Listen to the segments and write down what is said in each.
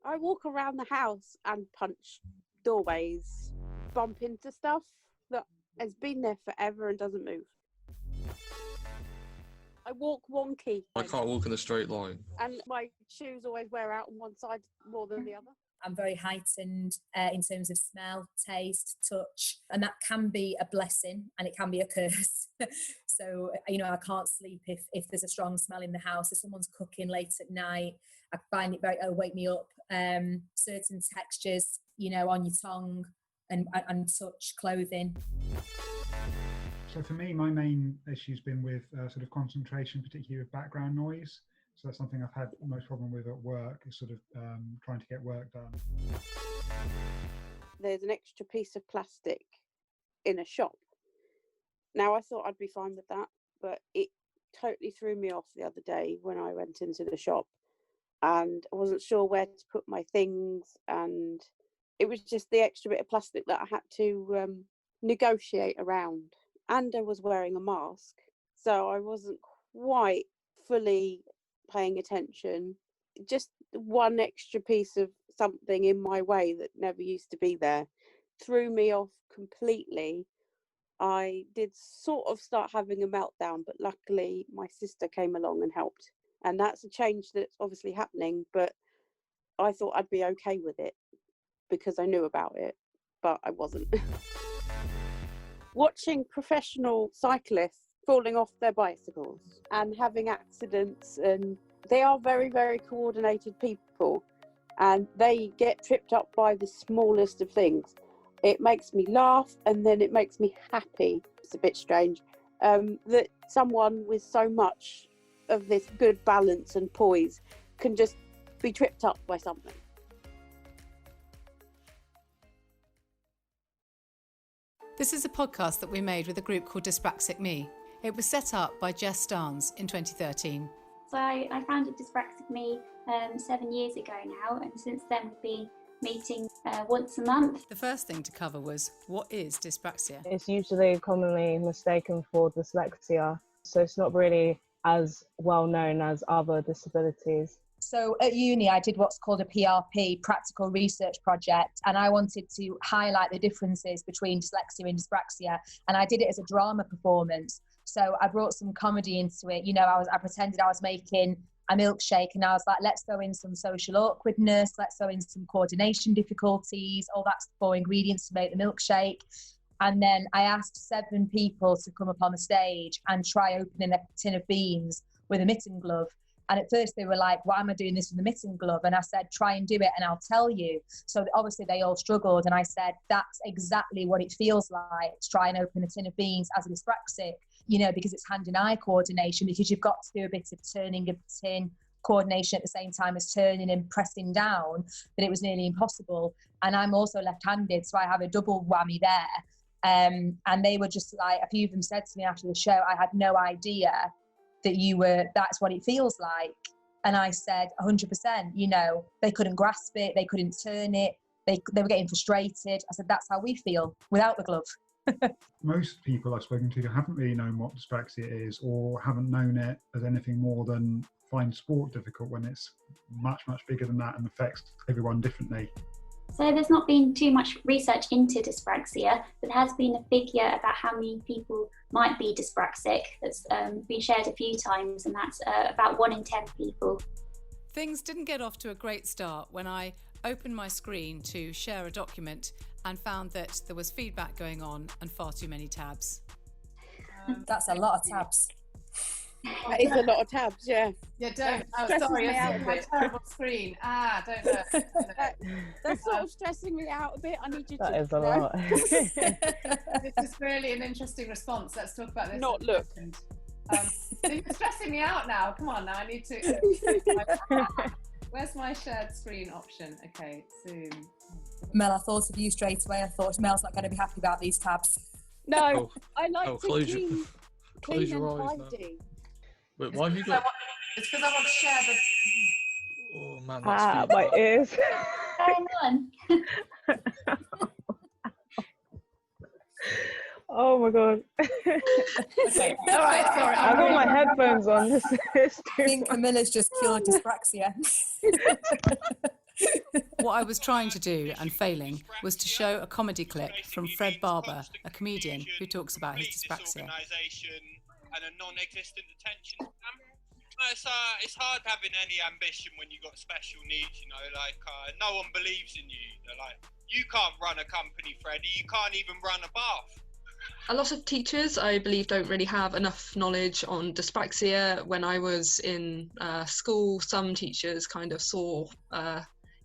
I walk around the house and punch doorways, bump into stuff that has been there forever and doesn't move. I walk wonky. I can't walk in a straight line. And my shoes always wear out on one side more than the other. I'm very heightened in terms of smell, taste, touch, and that can be a blessing and it can be a curse. So, I can't sleep if there's a strong smell in the house. If someone's cooking late at night, I find it it'll wake me up. Certain textures, on your tongue and touch, clothing. So for me, my main issue's been with sort of concentration, particularly with background noise. So that's something I've had most problem with at work, is sort of trying to get work done. There's an extra piece of plastic in a shop. Now, I thought I'd be fine with that, but it totally threw me off the other day when I went into the shop and I wasn't sure where to put my things, and it was just the extra bit of plastic that I had to negotiate around. And I was wearing a mask, so I wasn't quite fully paying attention. Just one extra piece of something in my way that never used to be there threw me off completely. I did sort of start having a meltdown, but luckily my sister came along and helped. And that's a change that's obviously happening, but I thought I'd be okay with it because I knew about it, but I wasn't. Watching professional cyclists falling off their bicycles and having accidents, and they are very, very coordinated people and they get tripped up by the smallest of things. It makes me laugh and then it makes me happy. It's a bit strange that someone with so much of this good balance and poise can just be tripped up by something. This is a podcast that we made with a group called Dyspraxic Me. It was set up by Jess Starnes in 2013. So I founded Dyspraxic Me 7 years ago now, and since then we've been meeting once a month. The first thing to cover was, what is dyspraxia? It's usually commonly mistaken for dyslexia, so it's not really as well known as other disabilities. So at uni, I did what's called a PRP, practical research project, and I wanted to highlight the differences between dyslexia and dyspraxia, and I did it as a drama performance. So I brought some comedy into it. I pretended I was making a milkshake, and I was like, let's throw in some social awkwardness, let's throw in some coordination difficulties, all that's 4 ingredients to make the milkshake. And then I asked 7 people to come up on the stage and try opening a tin of beans with a mitten glove. And at first they were like, why am I doing this with a mitten glove? And I said, try and do it and I'll tell you. So obviously they all struggled. And I said, that's exactly what it feels like to try and open a tin of beans as a dyspraxic, because it's hand and eye coordination, because you've got to do a bit of turning of the tin, coordination at the same time as turning and pressing down, that it was nearly impossible. And I'm also left-handed, so I have a double whammy there. And they were just like, a few of them said to me after the show, I had no idea that that's what it feels like. And I said 100%, they couldn't grasp it, they couldn't turn it, they were getting frustrated. I said, that's how we feel without the glove. Most people I've spoken to haven't really known what dyspraxia is, or haven't known it as anything more than find sport difficult, when it's much, much bigger than that and affects everyone differently. So there's not been too much research into dyspraxia, but there has been a figure about how many people might be dyspraxic that's been shared a few times, and that's about 1 in 10 people. Things didn't get off to a great start when I opened my screen to share a document and found that there was feedback going on and far too many tabs. That's a lot of tabs. That is a lot of tabs, yeah. Yeah, don't. Oh, sorry, that's my terrible screen. Don't know. That's sort of stressing me out a bit. I need you to. That is a lot. This is really an interesting response. Let's talk about this. Not look. You're stressing me out now. Come on now, I need to. Where's my shared screen option? Okay, Zoom. Mel, I thought of you straight away. I thought Mel's not going to be happy about these tabs. No, I like to close clean your and eyes now. tidy. Wait, why have you got... It's because I want to share the... Oh man, that's my ears. Hang on. Oh my god. Okay. All right, sorry. I've got my headphones on. I think Camilla's just cured dyspraxia. What I was trying to do, and failing, was to show a comedy clip from Fred Barber, a comedian who talks about his dyspraxia. And a non-existent attention span. It's hard having any ambition when you've got special needs, you know, like no one believes in you. They're like, you can't run a company, Freddie, you can't even run a bath. A lot of teachers, I believe, don't really have enough knowledge on dyspraxia. When I was in school, some teachers kind of saw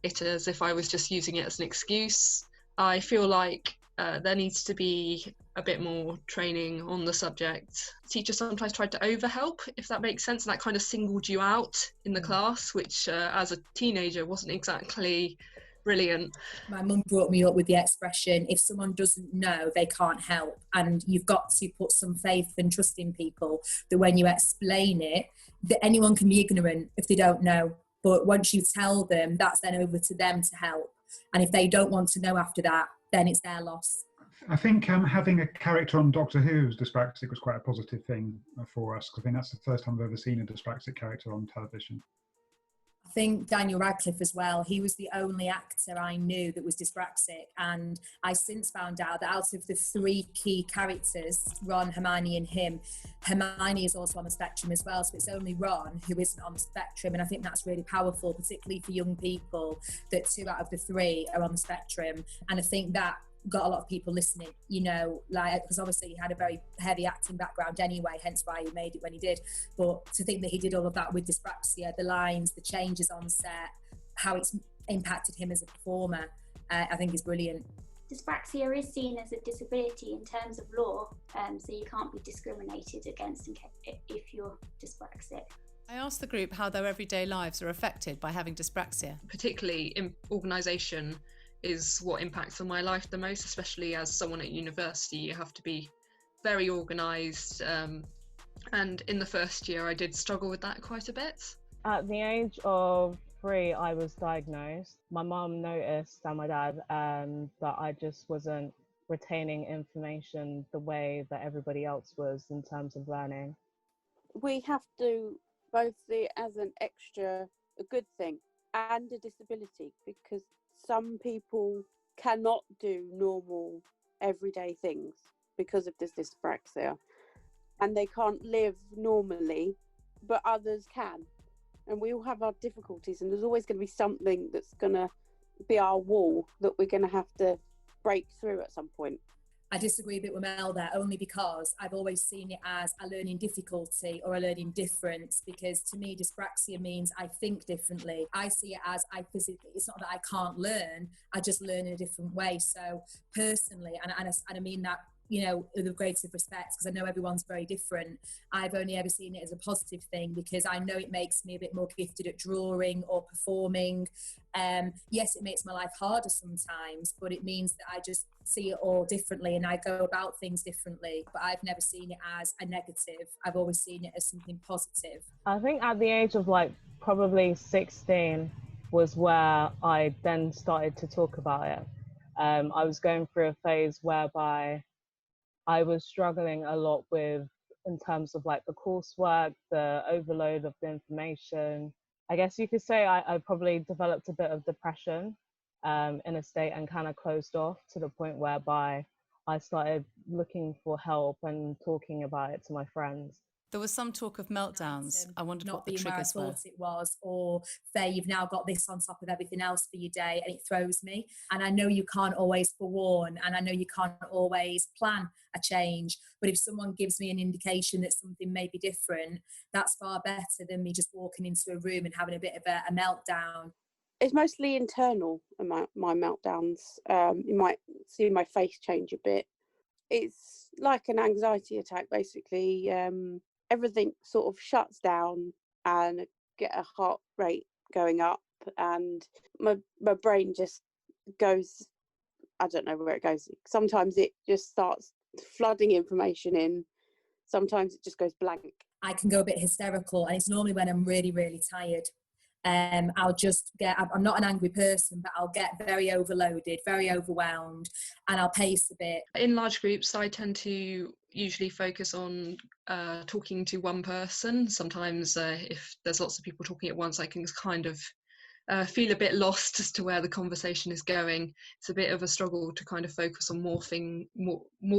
it as if I was just using it as an excuse. I feel like there needs to be a bit more training on the subject. Teachers sometimes tried to overhelp, if that makes sense, and that kind of singled you out in the class, which as a teenager wasn't exactly brilliant. My mum brought me up with the expression, if someone doesn't know, they can't help. And you've got to put some faith and trust in people that when you explain it, that anyone can be ignorant if they don't know. But once you tell them, that's then over to them to help. And if they don't want to know after that, then it's their loss. I think having a character on Doctor Who who's dyspraxic was quite a positive thing for us, because I think that's the first time I've ever seen a dyspraxic character on television. I think Daniel Radcliffe as well, he was the only actor I knew that was dyspraxic, and I since found out that out of the 3 key characters, Ron, Hermione and him, Hermione is also on the spectrum as well, so it's only Ron who isn't on the spectrum, and I think that's really powerful, particularly for young people, that 2 out of the 3 are on the spectrum. And I think that got a lot of people listening, you know, like, because obviously he had a very heavy acting background anyway, hence why he made it when he did. But to think that he did all of that with dyspraxia, the lines, the changes on set, how it's impacted him as a performer, I think is brilliant. Dyspraxia is seen as a disability in terms of law, so you can't be discriminated against if you're dyspraxic. I asked the group how their everyday lives are affected by having dyspraxia. Particularly in organisation is what impacts on my life the most, especially as someone at university. You have to be very organised, and in the first year I did struggle with that quite a bit. At the age of 3, I was diagnosed. My mum noticed, and my dad, that I just wasn't retaining information the way that everybody else was in terms of learning. We have to both see it as an extra, a good thing, and a disability, because some people cannot do normal everyday things because of this dyspraxia, and they can't live normally, but others can. And we all have our difficulties, and there's always going to be something that's going to be our wall that we're going to have to break through at some point. I disagree a bit with Mel there, only because I've always seen it as a learning difficulty or a learning difference, because to me dyspraxia means I think differently. I see it as it's not that I can't learn, I just learn in a different way. So personally, and I mean that, you know, with the greatest of respect, because I know everyone's very different, I've only ever seen it as a positive thing, because I know it makes me a bit more gifted at drawing or performing. Yes, it makes my life harder sometimes, but it means that I just see it all differently and I go about things differently. But I've never seen it as a negative. I've always seen it as something positive. I think at the age of probably 16 was where I then started to talk about it. I was going through a phase whereby I was struggling a lot with, in terms of the coursework, the overload of the information. I guess you could say I probably developed a bit of depression in a state, and kind of closed off to the point whereby I started looking for help and talking about it to my friends. There was some talk of meltdowns. I wondered what the triggers were. Not being where I thought it was, or Faye, you've now got this on top of everything else for your day, and it throws me. And I know you can't always forewarn, and I know you can't always plan a change, but if someone gives me an indication that something may be different, that's far better than me just walking into a room and having a bit of a meltdown. It's mostly internal, my meltdowns. You might see my face change a bit. It's like an anxiety attack, basically. Everything sort of shuts down and I get a heart rate going up, and my brain just goes, I don't know where it goes. Sometimes it just starts flooding information in. Sometimes it just goes blank. I can go a bit hysterical, and it's normally when I'm really, really tired. I'll just I'm not an angry person, but I'll get very overloaded, very overwhelmed, and I'll pace a bit. In large groups, I tend to usually focus on talking to one person. Sometimes if there's lots of people talking at once, I can kind of feel a bit lost as to where the conversation is going. It's a bit of a struggle to kind of focus on more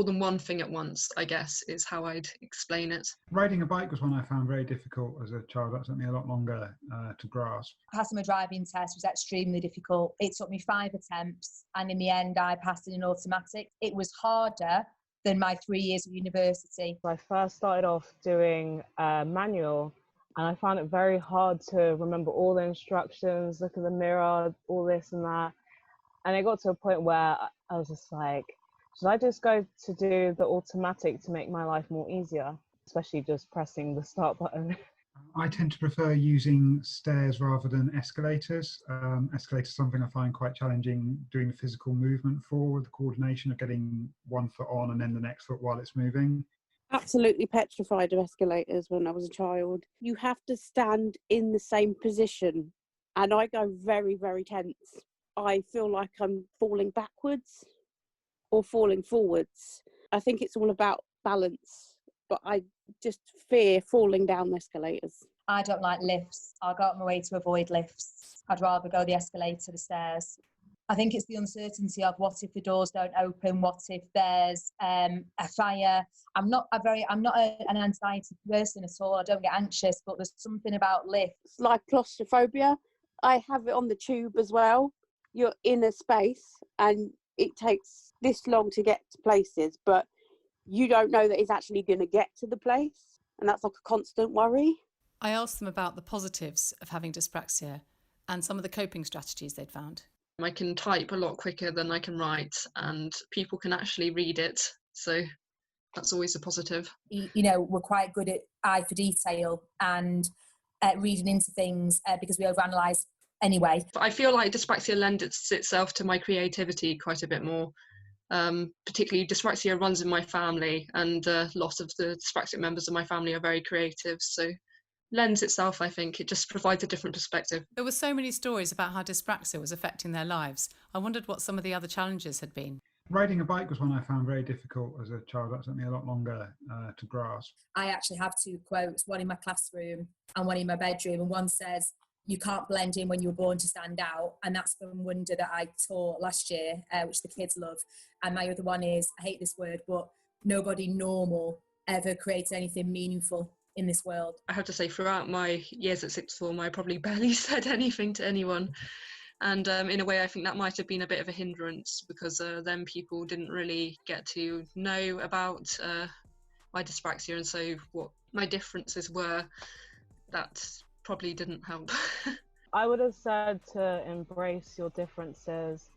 than one thing at once, I guess, is how I'd explain it. Riding a bike was one I found very difficult as a child. That took me a lot longer to grasp. Passing my driving test was extremely difficult. It took me 5 attempts, and in the end I passed in an automatic. It was harder than my 3 years of university. I first started off doing manual, and I found it very hard to remember all the instructions, look at the mirror, all this and that. And it got to a point where I was just like, should I just go to do the automatic to make my life more easier? Especially just pressing the start button. I tend to prefer using stairs rather than escalators. Escalators are something I find quite challenging doing the physical movement for, the coordination of getting one foot on and then the next foot while it's moving. Absolutely petrified of escalators when I was a child. You have to stand in the same position, and I go very, very tense. I feel like I'm falling backwards or falling forwards. I think it's all about balance, but I just fear falling down the escalators. I don't like lifts. I'll go out my way to avoid lifts. I'd rather go the escalator, the stairs. I think it's the uncertainty of what if the doors don't open, what if there's a fire. I'm not an anxiety person at all. I don't get anxious, but there's something about lifts. It's like claustrophobia. I have it on the tube as well. You're in a space and it takes this long to get to places, but you don't know that it's actually going to get to the place, and that's like a constant worry. I asked them about the positives of having dyspraxia and some of the coping strategies they'd found. I can type a lot quicker than I can write, and people can actually read it, so that's always a positive. We're quite good at eye for detail and reading into things because we overanalyse anyway. I feel like dyspraxia lends itself to my creativity quite a bit more. Particularly dyspraxia runs in my family, and a lot of the dyspraxic members of my family are very creative, so lends itself, I think. It just provides a different perspective. There were so many stories about how dyspraxia was affecting their lives. I wondered what some of the other challenges had been. Riding a bike was one I found very difficult as a child. That took me a lot longer to grasp. I actually have 2 quotes, one in my classroom and one in my bedroom, and one says, "You can't blend in when you were born to stand out," and that's from Wonder that I taught last year, which the kids love. And my other one is, I hate this word, but nobody normal ever creates anything meaningful in this world. I have to say, throughout my years at sixth form, I probably barely said anything to anyone. And in a way, I think that might have been a bit of a hindrance, because then people didn't really get to know about my dyspraxia, and so what my differences were. That probably didn't help. I would have said to embrace your differences.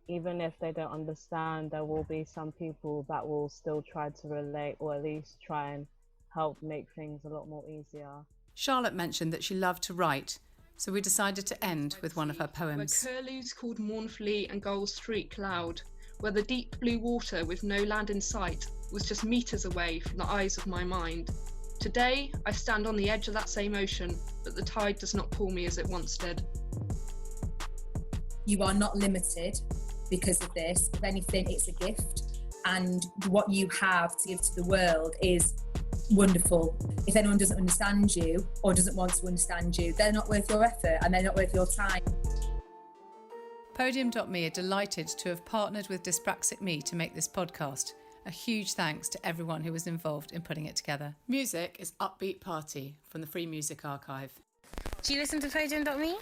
Even if they don't understand, there will be some people that will still try to relate, or at least try and help make things a lot more easier. Charlotte mentioned that she loved to write, so we decided to end with one of her poems. Where curlews called mournfully and gulls streak loud, where the deep blue water with no land in sight was just meters away from the eyes of my mind. Today, I stand on the edge of that same ocean, but the tide does not pull me as it once did. You are not limited because of this. If anything, it's a gift. And what you have to give to the world is wonderful. If anyone doesn't understand you or doesn't want to understand you, they're not worth your effort and they're not worth your time. Podium.me are delighted to have partnered with Dyspraxic Me to make this podcast. A huge thanks to everyone who was involved in putting it together. Music is Upbeat Party from the Free Music Archive. Do you listen to Podium.me?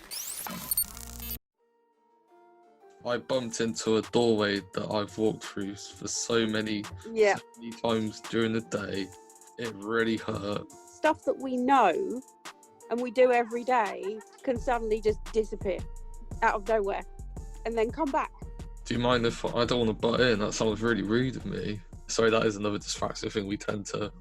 I bumped into a doorway that I've walked through for so many times during the day. It really hurt. Stuff that we know and we do every day can suddenly just disappear out of nowhere and then come back. Do you mind if I don't want to butt in? That sounds really rude of me. Sorry, that is another dyspraxic thing we tend to,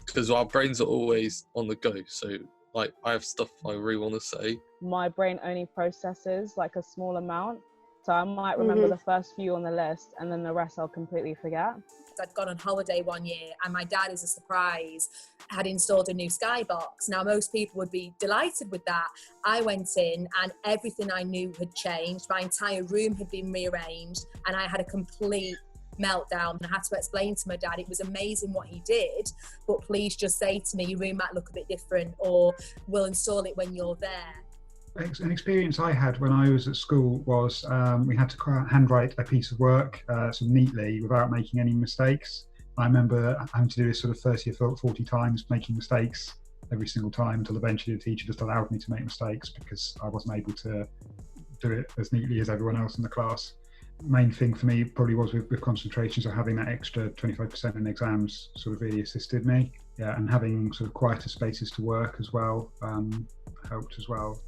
because our brains are always on the go. So like I have stuff I really want to say. My brain only processes like a small amount. So I might remember the first few on the list, and then the rest I'll completely forget. I'd gone on holiday one year, and my dad, as a surprise, had installed a new skybox. Now, most people would be delighted with that. I went in and everything I knew had changed. My entire room had been rearranged, and I had a complete meltdown. I had to explain to my dad it was amazing what he did, but please just say to me, your room might look a bit different, or we'll install it when you're there. An experience I had when I was at school was we had to handwrite a piece of work sort of neatly without making any mistakes. I remember having to do this sort of 30 or 40 times, making mistakes every single time, until eventually the teacher just allowed me to make mistakes because I wasn't able to do it as neatly as everyone else in the class. Main thing for me probably was with concentration, so having that extra 25% in exams sort of really assisted me. Yeah, and having sort of quieter spaces to work as well helped as well.